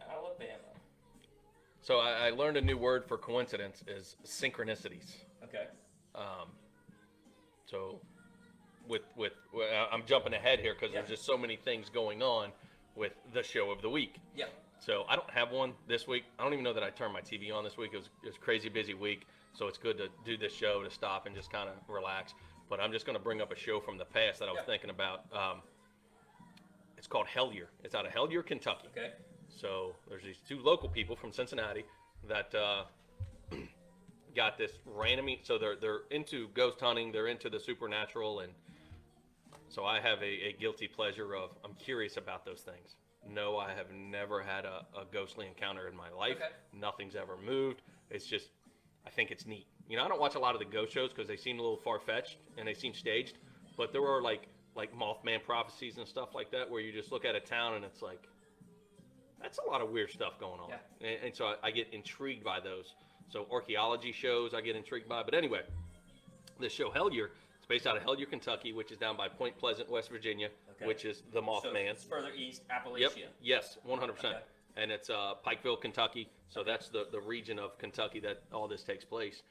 Alabama. So I learned a new word for coincidence is synchronicities. Okay. Um, so I'm jumping ahead here because Yeah. there's just so many things going on with the show of the week. Yeah. So I don't have one this week. I don't even know that I turned my TV on this week. It was a crazy busy week, so it's good to do this show to stop and just kind of relax. But I'm just going to bring up a show from the past that I was Yeah. thinking about. It's called Hellier. It's out of Hellier, Kentucky. Okay. So there's these two local people from Cincinnati that got this random. So they're into ghost hunting. They're into the supernatural, and so I have a guilty pleasure of I'm curious about those things. No, I have never had a ghostly encounter in my life. Okay. Nothing's ever moved. It's just I think it's neat. I don't watch a lot of the ghost shows because they seem a little far fetched and they seem staged. But there are like Mothman prophecies and stuff like that where you just look at a town and it's like that's a lot of weird stuff going on. Yeah. And so I get intrigued by those. So archaeology shows I get intrigued by. But anyway, this show Hellier, it's based out of Hellier, Kentucky, which is down by Point Pleasant, West Virginia, Okay. which is the So Mothman. it's further east, Appalachia. Yep. Yes, 100%. Okay. And it's Pikeville, Kentucky. So that's the region of Kentucky that all this takes place.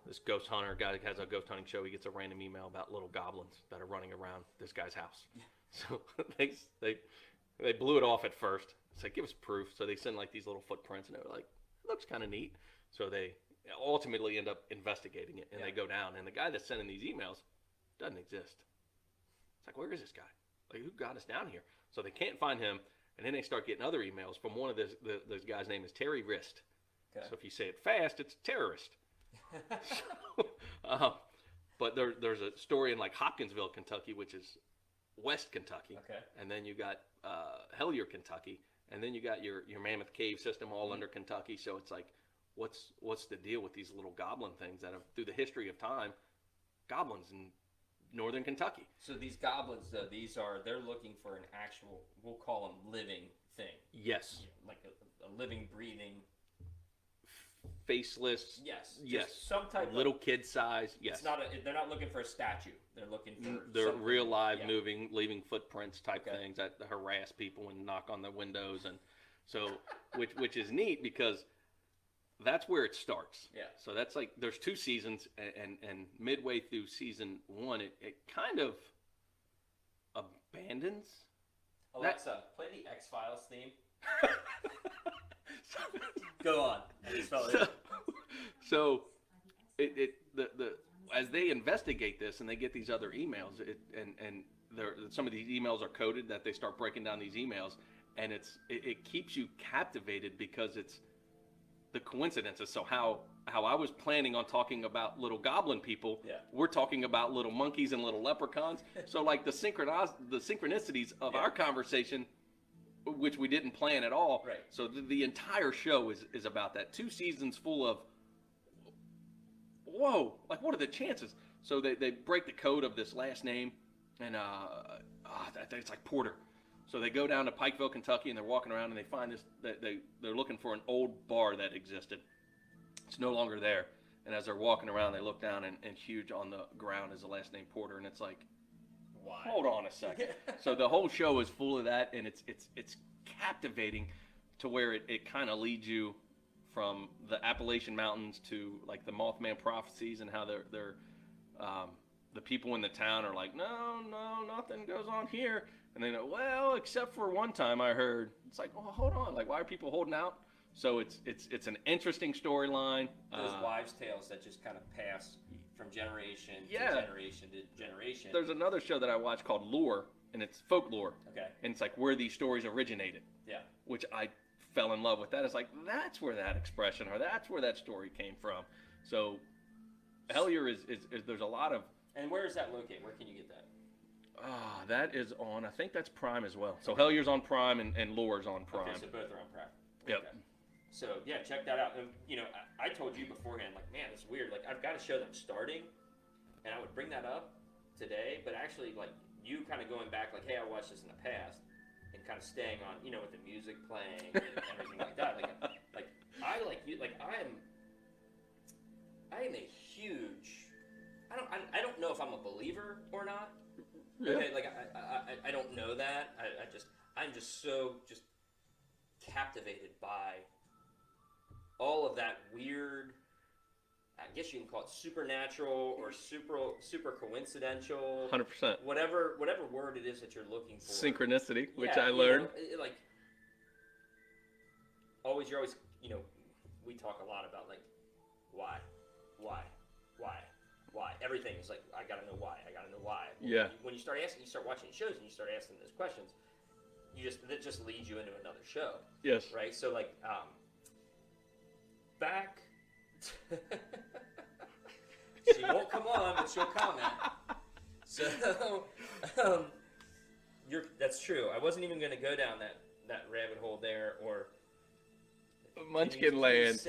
This ghost hunter guy that has a ghost hunting show, he gets a random email about little goblins that are running around this guy's house. So they blew it off at first. It's like, give us proof. So they send like these little footprints, and they were like, it looks kind of neat. So they ultimately end up investigating it, and they go down. And the guy that's sending these emails doesn't exist. It's like, where is this guy? Like, who got us down here? So they can't find him, and then they start getting other emails from one of those guys' name is Terry Wrist. Okay. So if you say it fast, it's terrorist. But there's a story in like Hopkinsville, Kentucky, which is West Kentucky. Okay. And then you got Hellier, Kentucky, and then you got your Mammoth Cave system all under Kentucky. So it's like, what's the deal with these little goblin things that have through the history of time, goblins in northern Kentucky? So these goblins, though, they're looking for an actual, we'll call them living thing. Yes. Like a living, breathing. Faceless. Yes. Yes. Just some type little of kid size. Yes. It's not they're not looking for a statue. They're looking for. They're something. real live, Yeah. moving, leaving footprints type Okay. things that harass people and knock on the windows, and so which is neat because that's where it starts. Yeah. So that's like there's two seasons, and midway through season one, it kind of abandons. Alexa, play the X-Files theme. Go on. So the as they investigate this and they get these other emails, and some of these emails are coded that they start breaking down these emails, and it keeps you captivated because it's the coincidences. So how I was planning on talking about little goblin people, Yeah. we're talking about little monkeys and little leprechauns. So like the synchronicities of Yeah. our conversation, which we didn't plan at all. Right. So the entire show is about that. 2 seasons full of, whoa, like what are the chances? So they break the code of this last name, and it's like Porter. So they go down to Pikeville, Kentucky, and they're walking around and they find this. They're looking for an old bar that existed. It's no longer there. And as they're walking around, they look down, and huge on the ground is the last name Porter, and it's like, Why? hold on a second. So the whole show is full of that, and it's captivating to where it kind of leads you from the Appalachian Mountains to like the Mothman prophecies and how they're the people in the town are like, no, nothing goes on here, and they know, well, except for one time I heard. It's like, oh, hold on, like why are people holding out? So it's an interesting storyline. Those wives' tales that just kind of pass from generation Yeah. to generation to generation. There's another show that I watch called Lore, and it's folklore. Okay. And it's like where these stories originated. Yeah. Which I fell in love with. That is like, that's where that expression or that's where that story came from. So Hellier is there's a lot of. And where is that located? Where can you get that? That is on, I think that's Prime as well. So Hellier's on Prime and Lore's on Prime. Okay, so both are on Prime. Yep. Okay. So yeah, check that out. And I told you beforehand, like, man, it's weird. Like, I've got a show that's starting, and I would bring that up today, but actually, like, you kind of going back, like, hey, I watched this in the past, and kind of staying on, with the music playing and everything like that. Like I like you. Like, I am a huge. I don't know if I'm a believer or not. Yeah. Okay, like I don't know that. I'm just so captivated by all of that weird, I guess you can call it supernatural or super coincidental. 100%. Whatever word it is that you're looking for. Synchronicity, which Yeah, I learned. Like you're always, we talk a lot about like why. Everything is like, I gotta know why. Well, Yeah. When you start watching shows and you start asking those questions, that just leads you into another show. Yes. Right. So like, back. She won't come on, but she'll comment. So, that's true. I wasn't even gonna go down that rabbit hole there, or. Munchkin Land.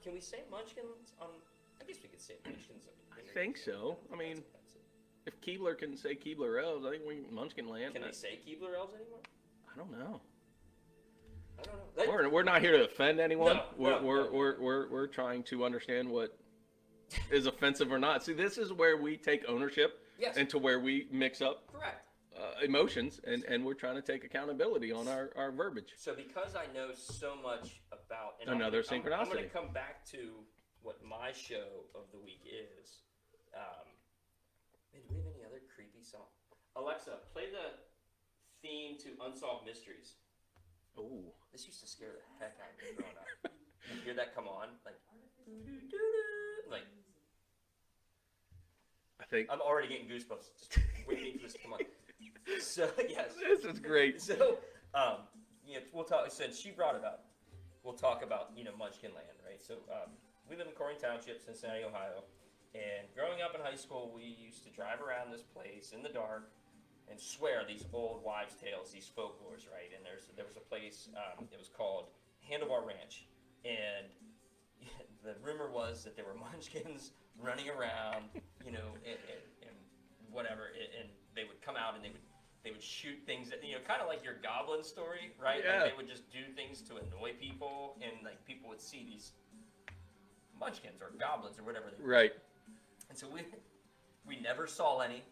Can we say Munchkins on? I guess we could say Munchkins. I think so. I mean, if Keebler can say Keebler Elves, I think we Munchkin Land. Can they say Keebler Elves anymore? I don't know. I don't know. We're not here to offend anyone. No, we're trying to understand what is offensive or not. See, this is where we take ownership, yes, and to where we mix up correct emotions, and we're trying to take accountability on our verbiage. So because I know so much about another synchronicity, I'm going to come back to what my show of the week is. Do we have any other creepy song? Alexa, play the theme to Unsolved Mysteries. Ooh. This used to scare the heck out of me growing up. You hear that come on? Like, I think I'm already getting goosebumps just waiting for this to come on. So, yes. This is great. So, we'll talk, since she brought it up, we'll talk about, Munchkin Land, right? So, we live in Corning Township, Cincinnati, Ohio. And growing up in high school, we used to drive around this place in the dark and swear these old wives' tales, these folklores, right? And there was a place, it was called Handlebar Ranch, and the rumor was that there were munchkins running around, and whatever, and they would come out and they would shoot things that, kind of like your goblin story, right? Yeah. Like they would just do things to annoy people, and like people would see these munchkins or goblins or whatever they were. Right. And so we never saw any,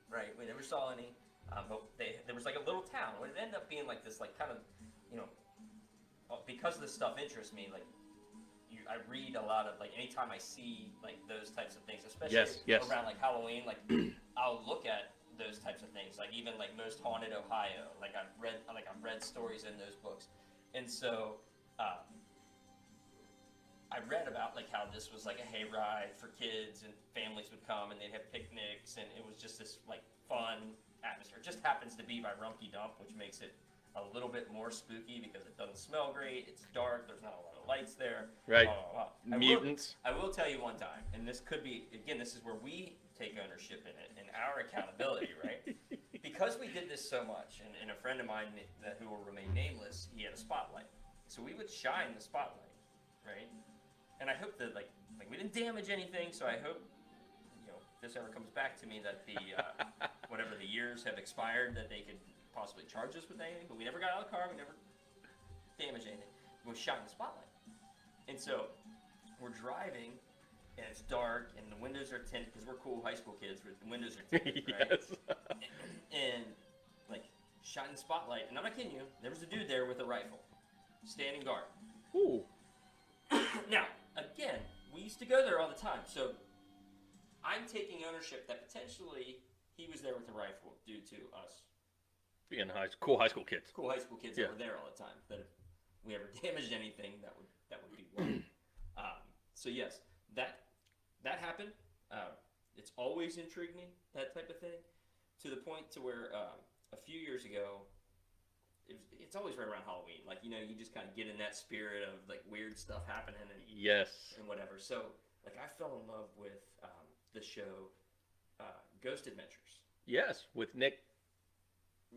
right? We never saw any. But there was like a little town. It ended up being like this, like kind of, because this stuff interests me. Like, I read a lot of, like, anytime I see like those types of things, especially yes. around like Halloween, like I'll look at those types of things. Like even like Most Haunted Ohio. Like I've read stories in those books, and so. I read about like how this was like a hayride for kids, and families would come and they'd have picnics, and it was just this like fun atmosphere. It just happens to be by Rumpke Dump, which makes it a little bit more spooky because it doesn't smell great. It's dark. There's not a lot of lights there. Right. Mutants. I will tell you one time, and this could be, again, this is where we take ownership in it and our accountability, right? Because we did this so much, and a friend of mine who will remain nameless, he had a spotlight. So we would shine the spotlight, right? And I hope that like we didn't damage anything. So I hope, if this ever comes back to me, that the whatever the years have expired, that they could possibly charge us with anything. But we never got out of the car. We never damaged anything. We shined the spotlight. And so we're driving, and it's dark, and the windows are tinted because we're cool high school kids. The windows are tinted, right? Yes. and like shining the spotlight. And I'm not kidding you. There was a dude there with a rifle, standing guard. Ooh. Now, again, we used to go there all the time, so I'm taking ownership that potentially he was there with a rifle due to us Being cool high school kids. Cool high school kids that were there all the time. That if we ever damaged anything, that would be wrong. So yes, that happened. It's always intrigued me, that type of thing, to the point to where a few years ago. It's always right around Halloween. Like, you just kind of get in that spirit of, like, weird stuff happening and whatever. So, like, I fell in love with the show Ghost Adventures. Yes, with Nick.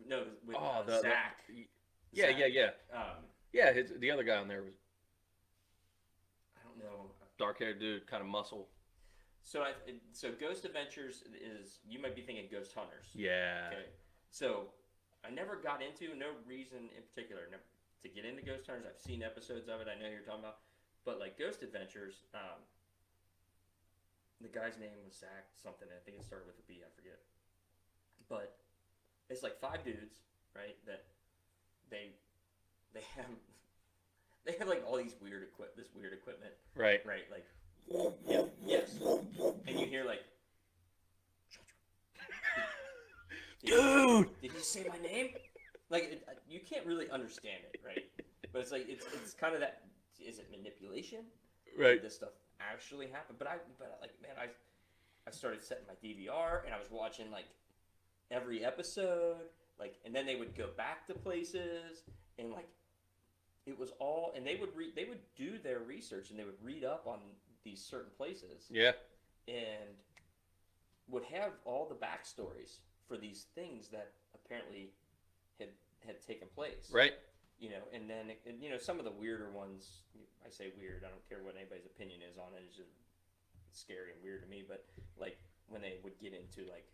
No, with Zach. Yeah. Yeah, the other guy on there was... I don't know. Dark-haired dude, kind of muscle. So Ghost Adventures is... You might be thinking Ghost Hunters. Yeah. Okay. So... I never got into, no reason in particular to get into Ghost Hunters. I've seen episodes of it. I know who you're talking about. But like Ghost Adventures, the guy's name was Zach something. I think it started with a B. I forget. But it's like 5 dudes, right? That they have they have like all these weird equipment. Right. Right. Like. Yes. And you hear like. Dude. Did he say my name? Like you can't really understand it, right? But it's like it's kind of that. Is it manipulation? Right. Did this stuff actually happen? But like man, I started setting my DVR and I was watching like every episode, like, and then they would go back to places and like it was all, and they would do their research and they would read up on these certain places. Yeah. And would have all the backstories for these things that apparently had taken place. Right. You know, and then you know some of the weirder ones. I say weird. I don't care what anybody's opinion is on it. It's just scary and weird to me. But like when they would get into like,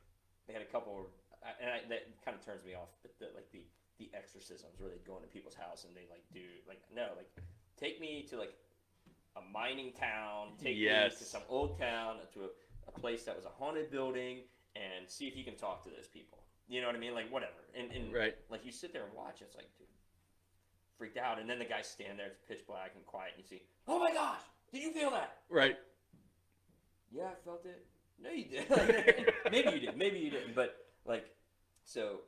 they had a couple, that kind of turns me off. But the exorcisms where they go into people's house and they like do like take me to like a mining town. Take me to some old town, to a place that was a haunted building, and see if you can talk to those people. You know what I mean? Like whatever. And right. Like you sit there and watch. It's like, dude, freaked out. And then the guys stand there. It's pitch black and quiet. And you see, oh my gosh, did you feel that? Right. Yeah, I felt it. No, you did. Maybe you did. Maybe you didn't. But like, so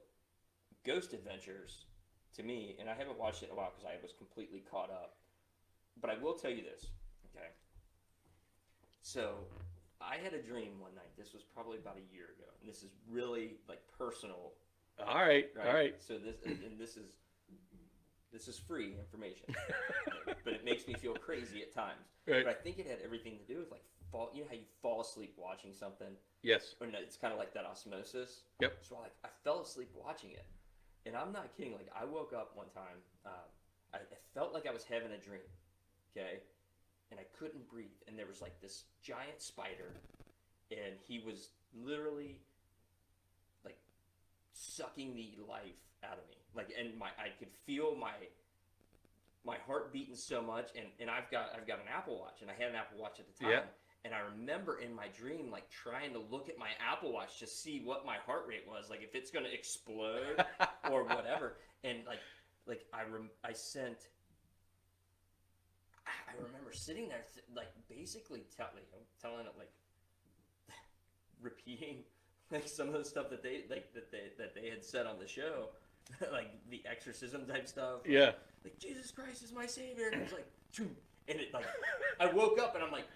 Ghost Adventures to me, and I haven't watched it in a while because I was completely caught up. But I will tell you this. Okay. So I had a dream one night. This was probably about a year ago, and this is really like personal. All right. All right. So this is free information, but it makes me feel crazy at times. Right. But I think it had everything to do with like you know how you fall asleep watching something. Yes. Or no, it's kind of like that osmosis. Yep. So like I fell asleep watching it, and I'm not kidding. Like I woke up one time, I felt like I was having a dream. Okay. And I couldn't breathe, and there was like this giant spider, and he was literally like sucking the life out of me. Like, and I could feel my heart beating so much, and I've got an Apple Watch, and I had an Apple Watch at the time, and I remember in my dream like trying to look at my Apple Watch to see what my heart rate was, like if it's gonna explode or whatever, and like I sent. I remember sitting there, like basically telling it, like repeating like some of the stuff that they had said on the show, like the exorcism type stuff. Yeah. Like Jesus Christ is my savior, and it was like, and it like, I woke up and I'm like,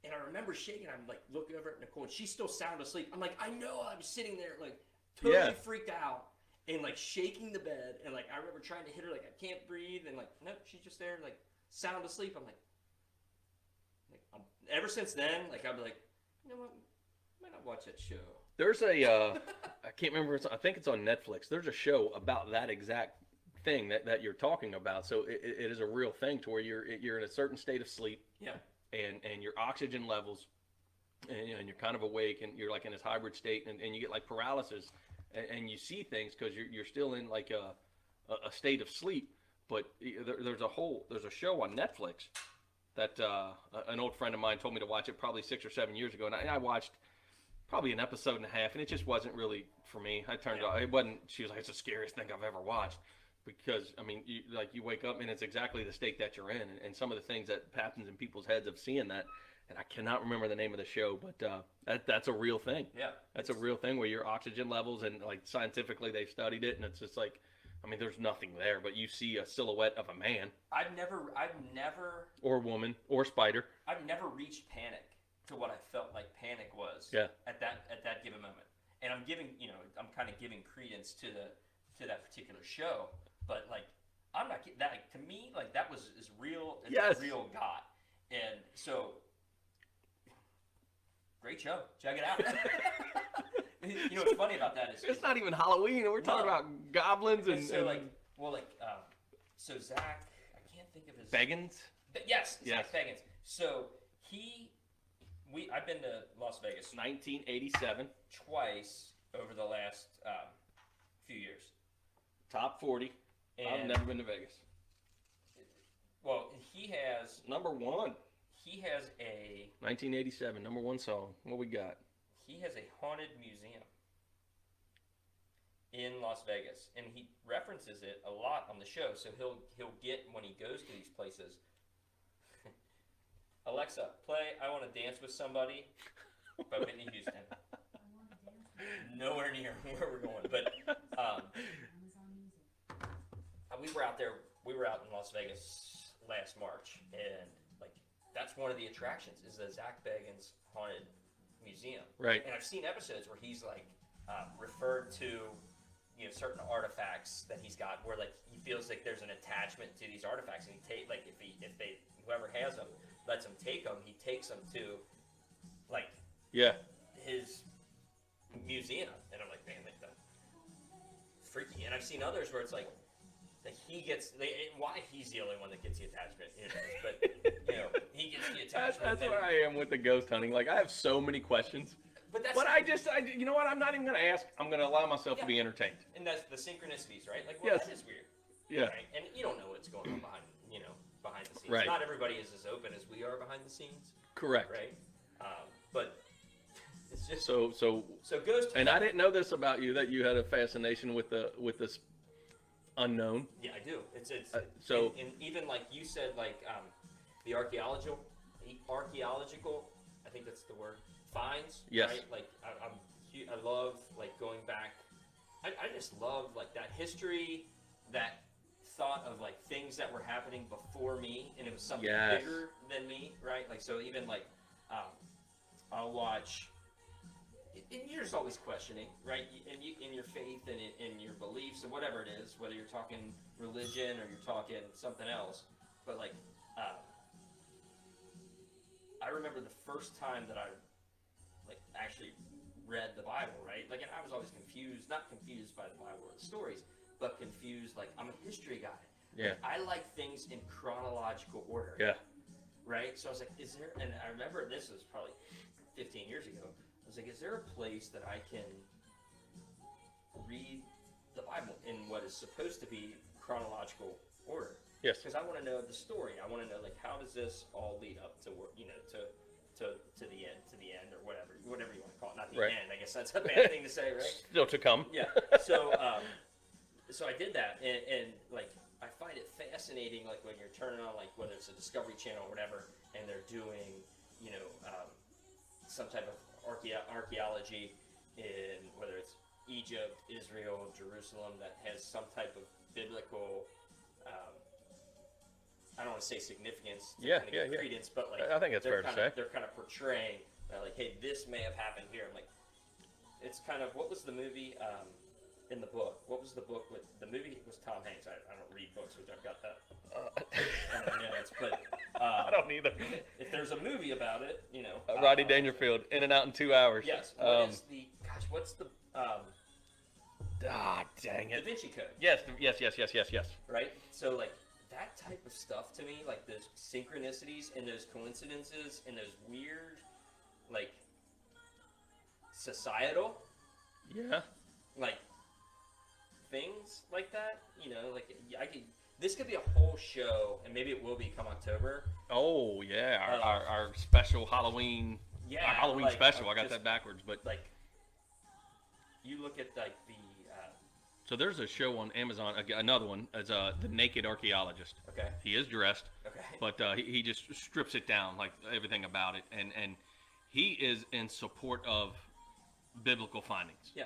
and I remember shaking. I'm like looking over at Nicole, and she's still sound asleep. I'm like, I know. I was sitting there like totally freaked out and like shaking the bed, and like I remember trying to hit her like I can't breathe, and like nope, she's just there like. Sound asleep. I'm like ever since then, like I'd be like, you know what, I might not watch that show. There's a, I can't remember. I think it's on Netflix. There's a show about that exact thing that you're talking about. So it is a real thing to where you're in a certain state of sleep. Yeah. And your oxygen levels, and you're kind of awake, and you're like in this hybrid state, and you get like paralysis, and you see things because you're still in like a state of sleep. But there's a show on Netflix that an old friend of mine told me to watch it probably 6 or 7 years ago, and I watched probably an episode and a half, and it just wasn't really for me. I turned off. It wasn't. She was like, "It's the scariest thing I've ever watched," because I mean, you wake up and it's exactly the state that you're in, and some of the things that happens in people's heads of seeing that. And I cannot remember the name of the show, but that's a real thing. Yeah, that's a real thing where your oxygen levels, and like scientifically they've studied it, and it's just like. I mean, there's nothing there, but you see a silhouette of a man. I've never. Or woman, or spider. I've never reached panic to what I felt like panic was. Yeah. At that given moment, and I'm kind of giving credence to that particular show, but like I'm not that. Like, to me, like that was as real as real got, and so great show. Check it out. You know what's funny about that is it's not even Halloween, and we're talking about goblins and so so Zach, I can't think of his Beggins. Yes, Zach Beggins. So I've been to Las Vegas 1987 twice over the last few years. Top 40. And I've never been to Vegas. Well, he has number one. He has a 1987 number one song. What we got? He has a haunted museum. in Las Vegas, and he references it a lot on the show. So he'll get, when he goes to these places, Alexa, play "I Want to Dance with Somebody" by Whitney Houston. Nowhere near where we're going, but we were out there. We were out in Las Vegas last March, and like that's one of the attractions is the Zach Bagans Haunted Museum. Right. And I've seen episodes where he's like referred to, you know, certain artifacts that he's got, where like he feels like there's an attachment to these artifacts, and he if they whoever has them lets him take them, he takes them to like his museum, and I'm like, man, like that's freaky. And I've seen others where it's like that why he's the only one that gets the attachment, but you know, he gets the attachment. That's where I am with the ghost hunting. Like I have so many questions. But I you know what? I'm not even going to ask. I'm going to allow myself to be entertained. And that's the synchronicities, right? Like, well, that is weird. Yeah. Right? And you don't know what's going on behind the scenes. Right. Not everybody is as open as we are behind the scenes. Correct. Right. But it's just so ghost. And I didn't know this about you, that you had a fascination with this unknown. Yeah, I do. It's and even like you said, like the archaeological, I think that's the word. Finds, yes. Right? Like I love like going back. I just love like that history, that thought of like things that were happening before me, and it was something bigger than me, right? Like so, even like I'll watch, and you're just always questioning, right? And in your faith and in your beliefs and whatever it is, whether you're talking religion or you're talking something else, but like I remember the first time that I like actually read the Bible, right? Like, and I was always confused, not confused by the Bible or the stories, but confused, like, I'm a history guy. Yeah. Like, I like things in chronological order. Yeah. Right? So I was like, is there, and I remember this was probably 15 years ago, I was like, is there a place that I can read the Bible in what is supposed to be chronological order? Yes. Because I want to know the story. I want to know, like, how does this all lead up to, you know, to the end, or whatever you want to call it. Not the end. I guess that's a bad thing to say, right? Still to come. Yeah. So, so I did that, and like I find it fascinating, like when you're turning on, like whether it's a Discovery Channel or whatever, and they're doing, you know, some type of archaeology in whether it's Egypt, Israel, Jerusalem, that has some type of biblical. I don't want to say significance, credence, but like I think it's fair to say. They're kind of portraying like, hey, this may have happened here. I'm like, it's kind of, what was the movie in the book? What was the book with the movie? It was Tom Hanks. I don't read books, which I've got that. But I don't either. If there's a movie about it, you know, Rodney Dangerfield, In and Out in 2 hours. Yes. What's the dang it. Da Vinci Code. Yes. Right. So like. That type of stuff to me, like those synchronicities and those coincidences and those weird, like, societal, like, things like that, you know, like, this could be a whole show, and maybe it will be come October. Oh, yeah, our special Halloween, our Halloween like, special, I got that backwards, but. Like, you look at, like, the. So there's a show on Amazon, another one, as The Naked Archaeologist. Okay. He is dressed. Okay. But he just strips it down, like everything about it. And he is in support of biblical findings. Yeah.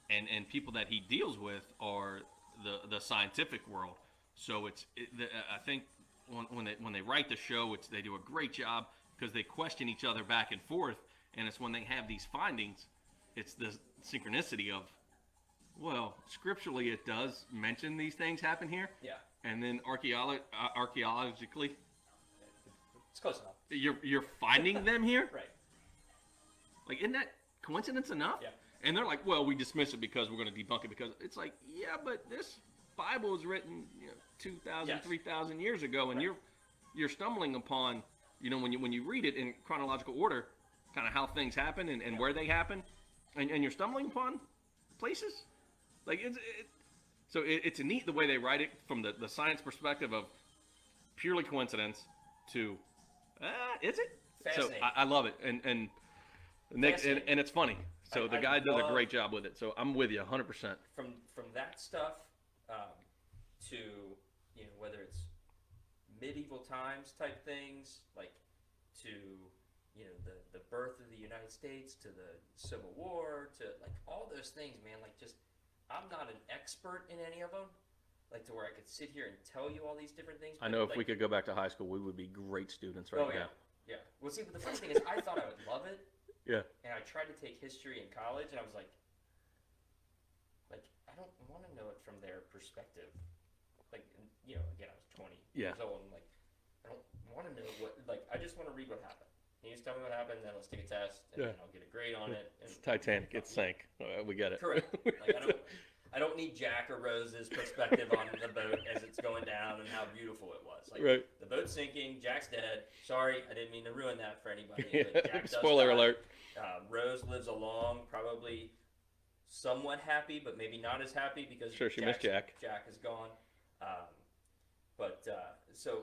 And people that he deals with are the scientific world. So I think when they write the show, they do a great job because they question each other back and forth. And it's when they have these findings, it's the synchronicity of, well, scripturally it does mention these things happen here. Yeah. And then archaeologically, it's close enough. You're finding them here. Right. Like, isn't that coincidence enough? Yeah. And they're like, well, we dismiss it because we're going to debunk it, because it's like, yeah, but this Bible was written 2,000, 3,000 years ago, and you're stumbling upon, when you read it in chronological order, kind of how things happen and where they happen, and you're stumbling upon places. Like, it's neat the way they write it from the science perspective of purely coincidence to, is it? Fascinating. So I love it, and Nick, and it's funny. So the I guy does a love- great job with it. So I'm with you 100%. From that stuff to, you know, whether it's medieval times type things, like to, you know, the birth of the United States, to the Civil War, to like all those things, man. Like, just, I'm not an expert in any of them, like to where I could sit here and tell you all these different things. I know if like, we could go back to high school, we would be great students right now. Yeah. Well, see, but the funny thing is, I thought I would love it. Yeah. And I tried to take history in college, and I was like, I don't want to know it from their perspective. Like, you know, again, I was 20 years old, and like, I don't want to know what. Like, I just want to read what happened. Can you just tell me what happened? Then let's take a test, and then I'll get a grade on it. And It's Titanic. It sank. We get it. Correct. Like, I don't need Jack or Rose's perspective on the boat as it's going down and how beautiful it was. Like, Right. The boat's sinking. Jack's dead. Sorry, I didn't mean to ruin that for anybody. Yeah. But Jack does Spoiler die. alert. Rose lives along, probably somewhat happy, but maybe not as happy because Sure, she missed Jack. Jack is gone. So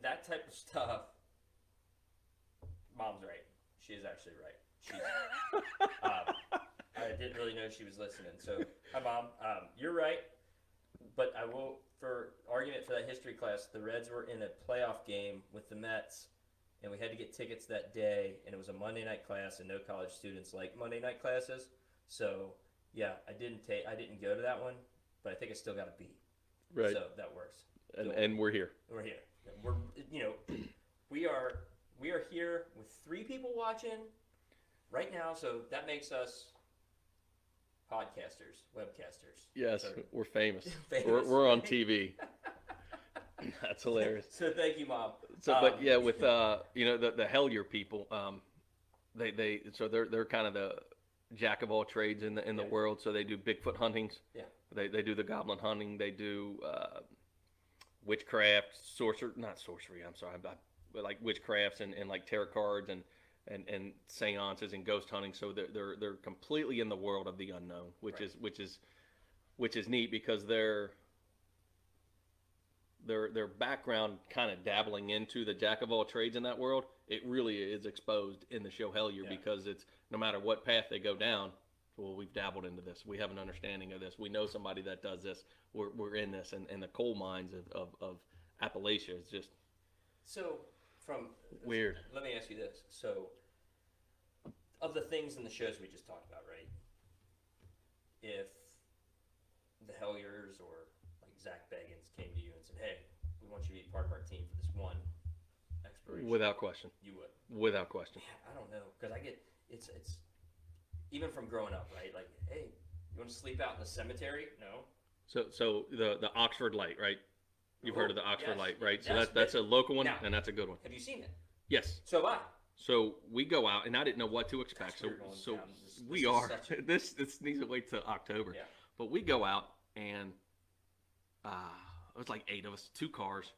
that type of stuff, Mom's right. She is actually right. She's, I didn't really know she was listening. So, hi, Mom. You're right. But I will, for argument for that history class, the Reds were in a playoff game with the Mets, and we had to get tickets that day, and it was a Monday night class, and no college students like Monday night classes. So, yeah, I didn't go to that one, but I think I still got a B. Right. So that works. And we're here. We're here. We're, you know, we are here with 3 people watching right now, so that makes us podcasters, webcasters. Yes, So, we're famous. famous. We're on TV. That's hilarious. So thank you, Mom. So, but yeah, with you know, the Hellier people, they're kind of the jack of all trades in the world. So they do Bigfoot huntings. Yeah. They do the goblin hunting. They do witchcraft, not sorcery. I'm sorry, but like witchcrafts and like tarot cards and seances and ghost hunting. So they're completely in the world of the unknown, which is neat because their background kind of dabbling into the jack of all trades in that world, it really is exposed in the show Hellier because it's no matter what path they go down, well, we've dabbled into this. We have an understanding of this. We know somebody that does this. We're in this. And the coal mines of Appalachia is just So from weird. Let me ask you this. So of the things in the shows we just talked about, right? If the Helliers or like Zach Bagans came to you and said, "Hey, we want you to be part of our team for this one exploration," Without question. you would. Without question. Yeah, I don't know, because I get it's even from growing up, right? Like, hey, you want to sleep out in the cemetery? No. So the Oxford Light, right? You've heard of the Oxford yes. Light, right? So Yes, that's a local one, now- and that's a good one. Have you seen it? Yes. So have I. So we go out, and I didn't know what to expect. Gosh, we're going So down we is are. such a- This needs to wait till October. Yeah. But we go out, and it was like 8 of us, 2 cars.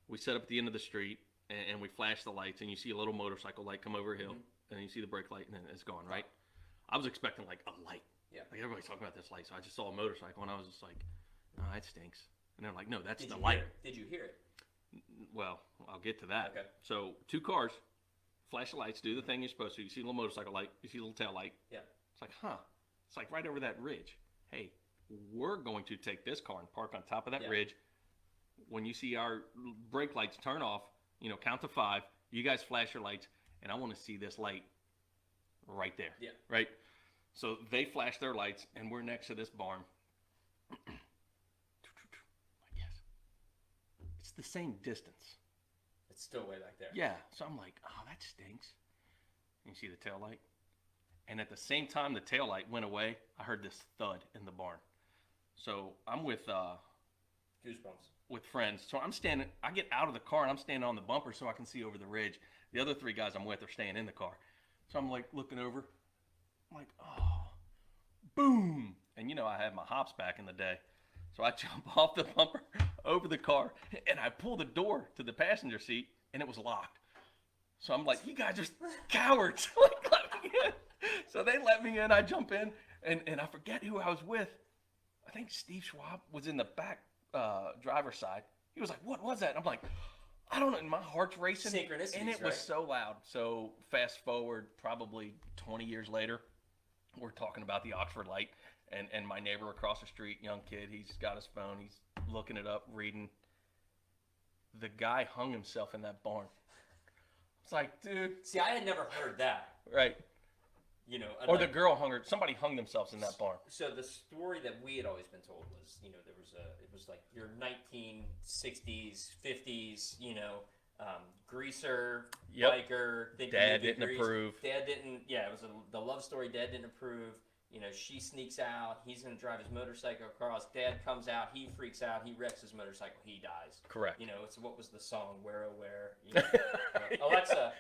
We set up at the end of the street, and we flash the lights, and you see a little motorcycle light come over a hill, and then you see the brake light, and then it's gone, right? I was expecting like a light. Yeah. Like everybody's talking about this light, so I just saw a motorcycle, and I was just like, "Oh, that stinks." And they're like, "No, that's Did the you light." hear it? Did you hear it? Well, I'll get to that. Okay. So 2 cars, flash the lights, do the thing you're supposed to. You see a little motorcycle light, you see a little tail light. Yeah. It's like, huh? It's like right over that ridge. Hey, we're going to take this car and park on top of that ridge. When you see our brake lights turn off, you know, count to 5. You guys flash your lights, and I want to see this light right there. Yeah. Right? So they flash their lights, and we're next to this barn. Yes. It's the same distance. It's still way back there. Yeah. So I'm like, oh, that stinks. And you see the tail light? And at the same time the tail light went away, I heard this thud in the barn. So I'm with Goosebumps. with friends. So I'm standing, I get out of the car and I'm standing on the bumper so I can see over the ridge. The other 3 guys I'm with are staying in the car. So I'm like looking over. I'm like, oh, boom. And you know, I had my hops back in the day. So I jump off the bumper over the car and I pull the door to the passenger seat and it was locked. So I'm like, you guys are cowards. Like, let me in. So they let me in. I jump in and I forget who I was with. I think Steve Schwab was in the back driver's side. He was like, what was that? I'm like, I don't know. And my heart's racing. Synchronicities, and it was right? so loud. So fast forward probably 20 years later, we're talking about the Oxford light, and my neighbor across the street, young kid, he's got his phone, he's looking it up, reading. The guy hung himself in that barn. It's like, dude. See, I had never heard that. Right. You know, or the girl somebody hung themselves in that barn. So the story that we had always been told was, you know, it was like your 1960s, 50s, you know, greaser, biker. Dad didn't approve. Dad didn't, it was the love story. Dad didn't approve. You know, she sneaks out. He's going to drive his motorcycle across. Dad comes out. He freaks out. He wrecks his motorcycle. He dies. Correct. You know, it's what was the song? Where, oh, where? You know, Alexa,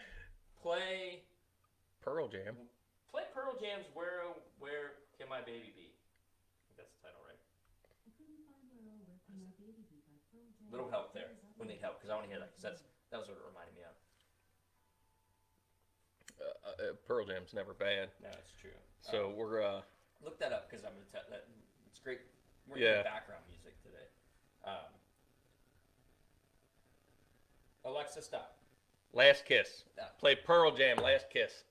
play Pearl Jam. Play Pearl Jam's Where, oh, Where Can My Baby Be? I think that's the title, right? Little help there. We need help because I want to hear that because that was what it reminded me of. Pearl Jam's never bad. No, it's true. So we're look that up because I'm gonna tell that it's great. We're gonna do background music today. Alexa, stop. Last Kiss. Stop. Play Pearl Jam. Last Kiss.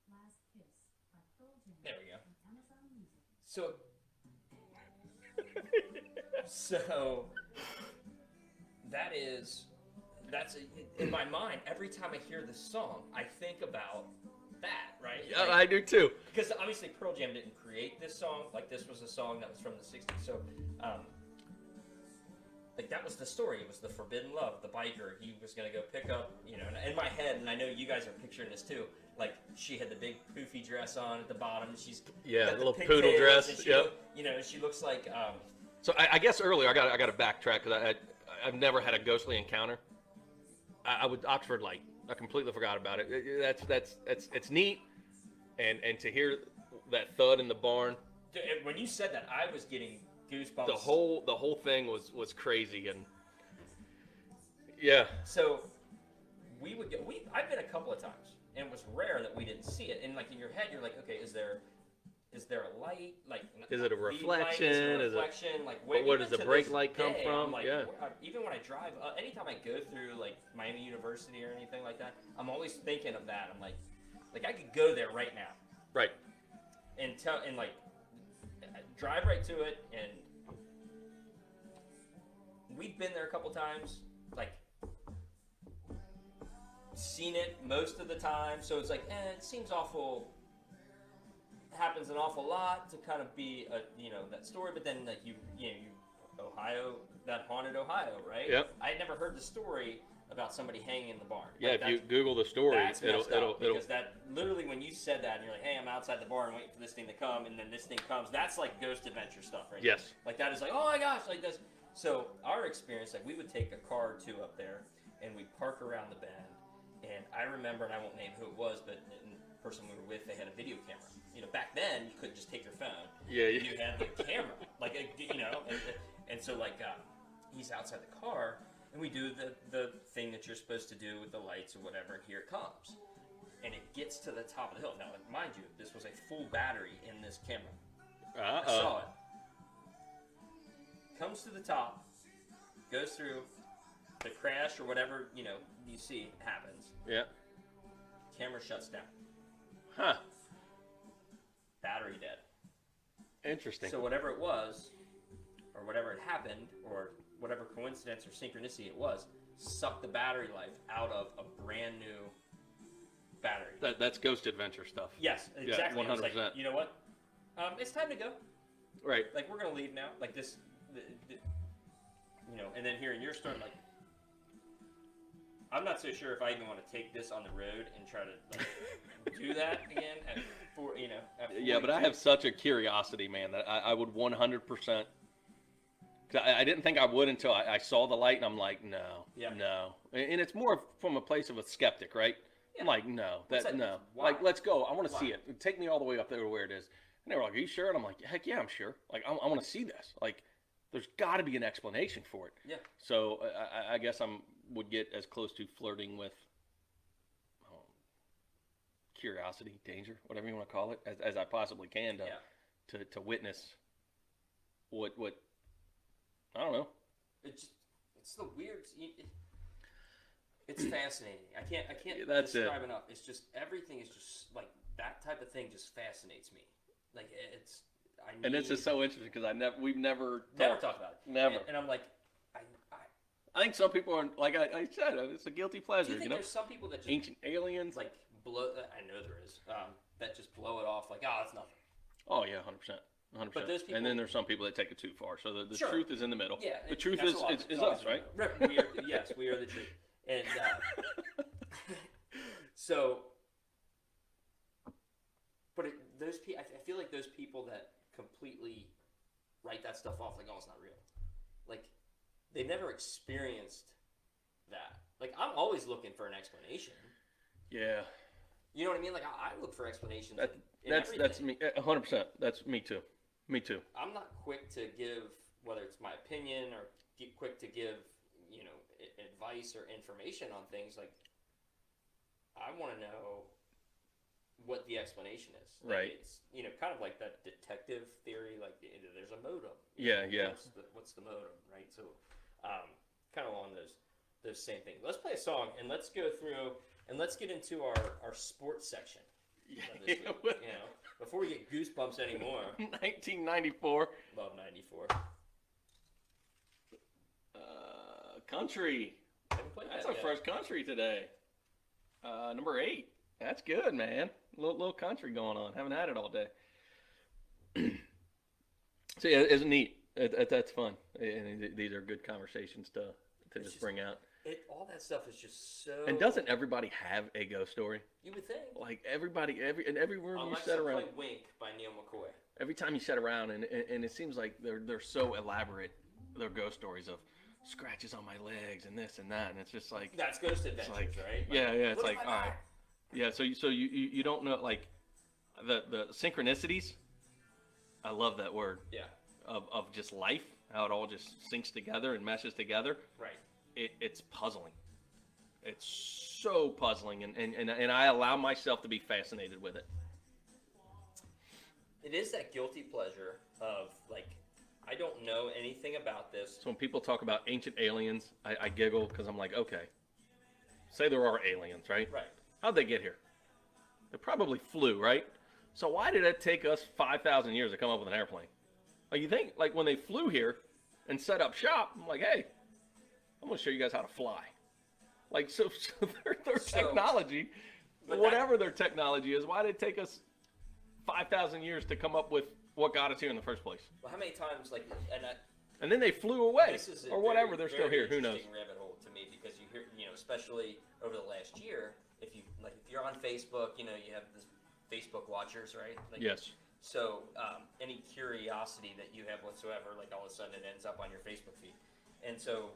Last Kiss by Pearl Jam. There we go. On Amazon Music. So that's in my mind. Every time I hear this song, I think about that, right? Yeah, I do too. Because obviously Pearl Jam didn't create this song. Like this was a song that was from the '60s. So, like that was the story. It was the forbidden love. The biker. He was gonna go pick up, you know. In my head, and I know you guys are picturing this too. Like she had the big poofy dress on at the bottom. She's got the little pigtails, poodle dress. And you know, she looks like. So I guess earlier I got to backtrack because I've never had a ghostly encounter. I would Oxford Light. I completely forgot about it. It's neat, and to hear that thud in the barn. When you said that, I was getting goosebumps. The whole thing was crazy, and yeah. So we would go. I've been a couple of times, and it was rare that we didn't see it. And like in your head, you're like, okay, is there a light? Like, is it a reflection? Is it a reflection? Like, where does the brake light come from? Like, yeah. Even when I drive, anytime I go through like Miami University or anything like that, I'm always thinking of that. I'm like I could go there right now. Right. And drive right to it, and we've been there a couple times. Like, seen it most of the time. So it's like, it seems awful. Happens an awful lot to kind of be that story, but then like you Ohio, that haunted Ohio, right? Yep. I had never heard the story about somebody hanging in the barn. Yeah, like if you Google the story, it'll because that literally when you said that and you're like, hey, I'm outside the barn waiting for this thing to come, and then this thing comes, that's like ghost adventure stuff, right? Yes. There. Like that is like, oh my gosh, like this. So our experience, like we would take a car or two up there and we'd park around the bend, and I remember, and I won't name who it was, but the person we were with, they had a video camera. You know, back then you couldn't just take your phone. Yeah. You had the camera, and so like he's outside the car, and we do the thing that you're supposed to do with the lights or whatever, and here it comes, and it gets to the top of the hill. Now, like, mind you, this was a full battery in this camera. I saw it. Comes to the top, goes through, the crash or whatever you see happens. Yeah. Camera shuts down. Huh. Battery dead. Interesting. So whatever it was, or whatever had happened, or whatever coincidence or synchronicity it was, sucked the battery life out of a brand new battery. That's ghost adventure stuff. Yes, exactly. Yeah, 100%. Like, you know what? It's time to go. Right. Like, we're going to leave now. Like, this, and then hearing your story, like, I'm not so sure if I even want to take this on the road and try to do that again at 42. Yeah, but I have such a curiosity, man, that I would 100%. Cause I didn't think I would until I saw the light, and I'm like, no. And it's more from a place of a skeptic, right? Yeah. I'm like, no, no. Why? Like, let's go. I want to see it. Take me all the way up there to where it is. And they were like, are you sure? And I'm like, heck yeah, I'm sure. Like, I want to see this. Like, there's got to be an explanation for it. Yeah. So I guess would get as close to flirting with curiosity, danger, whatever you want to call it, as I possibly can to witness what I don't know. It's the weird. It's fascinating. I can't that's describe enough. It's just everything is just like that type of thing just fascinates me. Like it's. And this is so interesting because we've never talked about it. Never. And I'm like, I think some people are like I said, it's a guilty pleasure. do you think there's some people that just ancient aliens like blow? I know there is. That just blow it off like, oh, it's nothing. Oh yeah, 100%. But those people, and then there's some people that take it too far. So the Sure. truth is in the middle. Yeah, the truth is us, right? Yes, we are the truth. And so, but those people, I feel like those people that completely write that stuff off like, oh, it's not real. Like, they've never experienced that. Like, I'm always looking for an explanation. Yeah. You know what I mean? Like, I look for explanations. That's me, 100%. That's me too. Me too. I'm not quick to give, whether it's my opinion or quick to give, advice or information on things. Like, I want to know what the explanation is. Like, right. It's, kind of like that detective theory, like there's a modem. Yeah. What's the modem, right? So, kind of along those same things. Let's play a song and let's go through and let's get into our sports section. Yeah. Before we get goosebumps anymore. 1994. Love 94. Country. That's our yet. first country today. Number 8. That's good, man. Little country going on. Haven't had it all day. So yeah, it's neat. That's fun. And these are good conversations to just bring out. All that stuff is just so. And doesn't everybody have a ghost story? You would think. Like everybody, every room Unless you sit around. Play Wink by Neil McCoy. Every time you sit around, and it seems like they're so elaborate. Their ghost stories of scratches on my legs and this and that, and it's just like that's Ghost Adventures, right? Yeah. It's like all right. Yeah. So you don't know, like the synchronicities. I love that word. Yeah. Of just life, how it all just syncs together and meshes together. Right. It's puzzling. It's so puzzling, and I allow myself to be fascinated with it. It is that guilty pleasure of like, I don't know anything about this. So when people talk about ancient aliens, I giggle because I'm like, okay, say there are aliens, right? Right. How'd they get here? They probably flew, right? So why did it take us 5,000 years to come up with an airplane? Like, you think, like, when they flew here and set up shop, I'm like, hey, I'm going to show you guys how to fly. Like, so their technology, whatever their technology is, why did it take us 5,000 years to come up with what got us here in the first place? Well, how many times, like, and then they flew away, this is or whatever, they're still here, who knows? Interesting rabbit hole to me, because you hear, especially over the last year, if you're on Facebook, you have this Facebook watchers, right? Like, yes. So any curiosity that you have whatsoever, like all of a sudden it ends up on your Facebook feed. And so,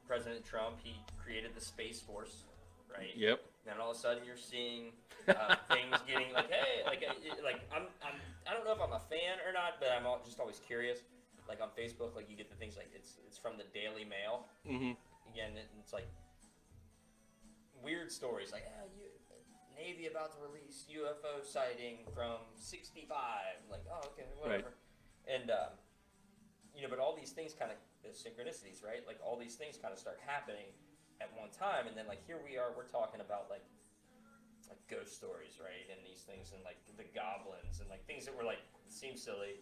President Trump, he created the Space Force, right? Yep. And all of a sudden you're seeing things getting like, hey, like I don't know if I'm a fan or not, but I'm just always curious. Like on Facebook, like you get the things like it's from the Daily Mail. Mm-hmm. Again, it's like weird stories like, Navy about to release UFO sighting from 65. Like, oh, okay, whatever. Right. And, but all these things kind of, the synchronicities, right? Like, all these things kind of start happening at one time. And then, like, here we are, we're talking about, like ghost stories, right? And these things, and, like, the goblins, and, like, things that were, like, seem silly.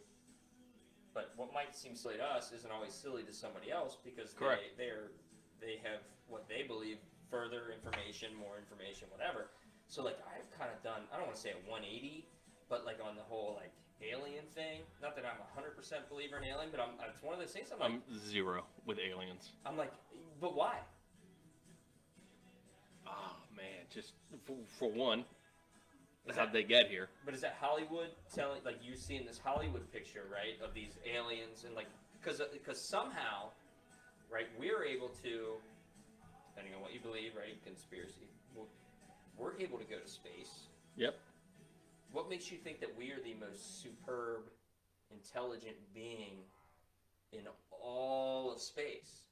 But what might seem silly to us isn't always silly to somebody else because they have what they believe, further information, more information, whatever. So, like, I've kind of done, I don't want to say a 180, but, like, on the whole, like, alien thing. Not that I'm a 100% believer in alien, but it's one of those things I'm zero with aliens. I'm like, but why? Oh, man, just for one, how'd they get here? But is that Hollywood telling, like, you seeing this Hollywood picture, right, of these aliens, and, like, because somehow, right, we're able to, depending on what you believe, right, conspiracy, we're able to go to space. Yep. What makes you think that we are the most superb, intelligent being in all of space?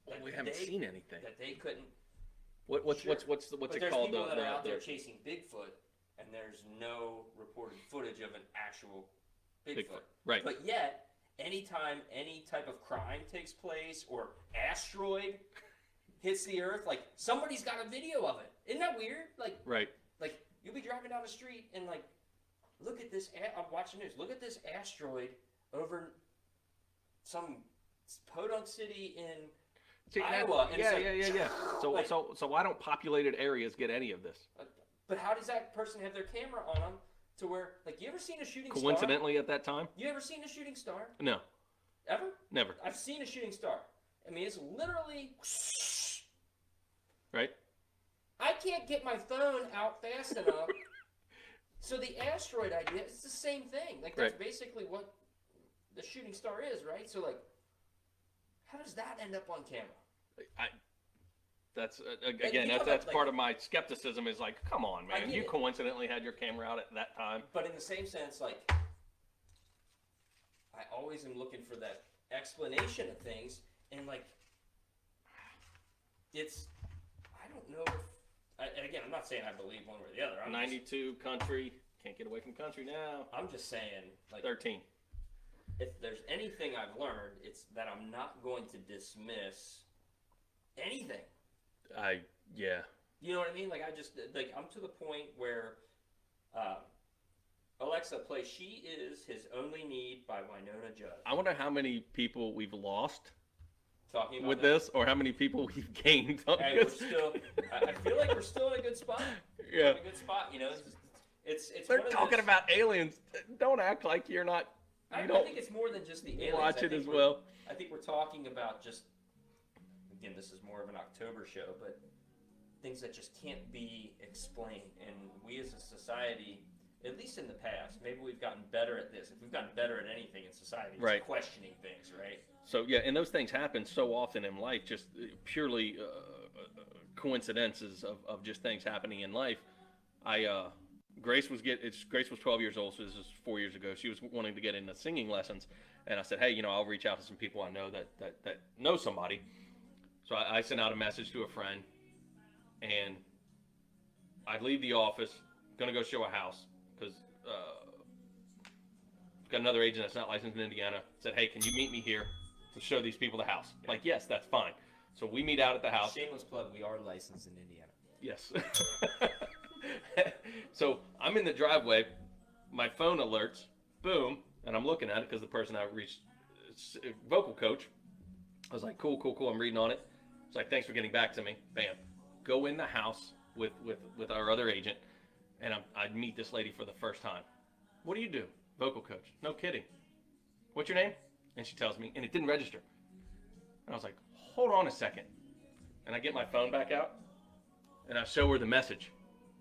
Well, we haven't seen anything. That they couldn't. What's it called? There's people that are out there chasing Bigfoot, and there's no reported footage of an actual Bigfoot. Right. But yet, anytime any type of crime takes place or asteroid hits the earth, like somebody's got a video of it. Isn't that weird? Right. Like you'll be driving down the street and like, look at this. I'm watching news. Look at this asteroid over some podunk city in Iowa. And Yeah. So like, so why don't populated areas get any of this? But how does that person have their camera on them to where, like, you ever seen a shooting star? Coincidentally, at that time? You ever seen a shooting star? No, Ever? never. I've seen a shooting star. I mean, it's literally Right. I can't get my phone out fast enough. So the asteroid idea is the same thing. Like that's basically what the shooting star is, right? So like, how does that end up on camera? That's again, that's part of my skepticism. Is like, come on, man, you coincidentally had your camera out at that time. But in the same sense, like, I always am looking for that explanation of things, and like, it's, I don't know if, and again, I'm not saying I believe one way or the other. 92 country, can't get away from country now. I'm just saying, like, 13. If there's anything I've learned, it's that I'm not going to dismiss anything. Yeah. You know what I mean? Like, I'm to the point where, Alexa, play She Is His Only Need by Winona Judd. I wonder how many people we've lost talking about with that. this, or how many people we've gained. Hey, we're still, I feel like we're still in a good spot. Yeah. We're in a good spot, you know? It's They're talking about aliens. Don't act like you're not. I don't think it's more than just the aliens. watch it as well. I think we're talking about just, again, this is more of an October show, but things that just can't be explained. And we as a society, at least in the past, maybe we've gotten better at this. If we've gotten better at anything in society, it's questioning things, right? So, yeah, and those things happen so often in life, just purely coincidences of just things happening in life. Grace was 12 years old, so this was 4 years ago. She was wanting to get into singing lessons, and I said, hey, I'll reach out to some people I know that know somebody. So I sent out a message to a friend, and I leave the office, gonna go show a house, because got another agent that's not licensed in Indiana. Said, hey, can you meet me here to show these people the house? Yeah. Like, yes, that's fine. So we meet out at the house. Shameless plug, we are licensed in Indiana. Yes. So I'm in the driveway, my phone alerts, boom, and I'm looking at it because the person I reached, vocal coach. I was like, cool, I'm reading on it. It's like, thanks for getting back to me. Bam. Go in the house with our other agent, and I meet this lady for the first time. What do you do? Vocal coach. No kidding. What's your name? And she tells me, and it didn't register. And I was like, hold on a second. And I get my phone back out, and I show her the message,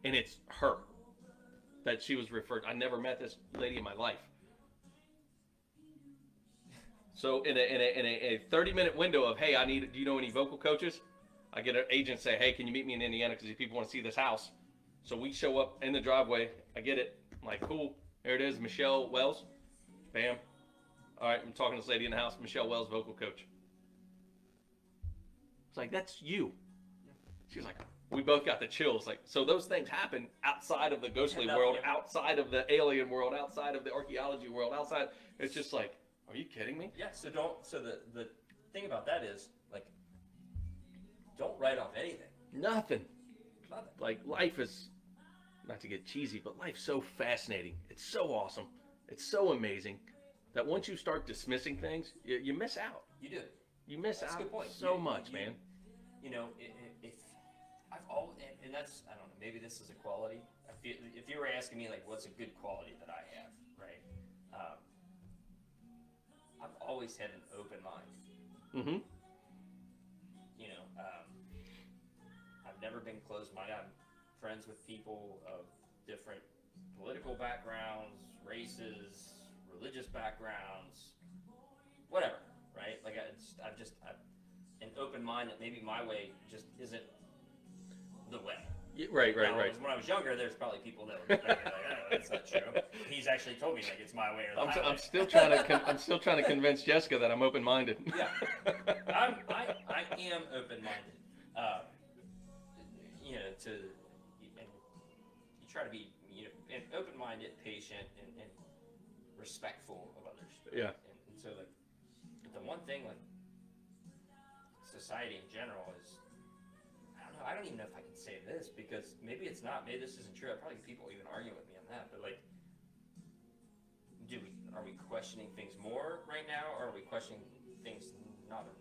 and it's her that she was referred. I never met this lady in my life. So in a 30-minute window of, hey, do you know any vocal coaches? I get an agent say, hey, can you meet me in Indiana because these people want to see this house. So we show up in the driveway. I get it. I'm like, cool. There it is, Michelle Wells. Bam. All right, I'm talking to this lady in the house, Michelle Wells, vocal coach. It's like, that's you. She was like, we both got the chills. Like, so those things happen outside of the ghostly world, outside of the alien world, outside of the archaeology world, outside. It's just like, are you kidding me? Yeah. So the thing about that is, like, don't write off anything. Nothing. Like, life is, not to get cheesy, but life's so fascinating. It's so awesome. It's so amazing that once you start dismissing things, you miss out. You do. You miss That's out a good point. so much, man. You know, if I've always, and that's, I don't know, maybe this is a quality. If you were asking me, like, what's a good quality that I have, right? I've always had an open mind. Mm-hmm. You know, I've never been closed-minded. I'm friends with people of different political backgrounds, races, religious backgrounds, whatever, right? Like, I've an open mind that maybe my way just isn't the way. Right. When I was younger, there's probably people that would be like, oh, that's not true. He's actually told me, like, it's my way or the highway. I'm still trying to convince Jessica that I'm open-minded. Yeah, I am open-minded. You know, and you try to be, open-minded, patient, and respectful of others. Yeah. And so, like, the one thing, like, society in general is know. I don't even know if I can say this because maybe it's not. Maybe this isn't true. I probably get people even arguing with me on that. But like, are we questioning things more right now, or are we questioning things not enough?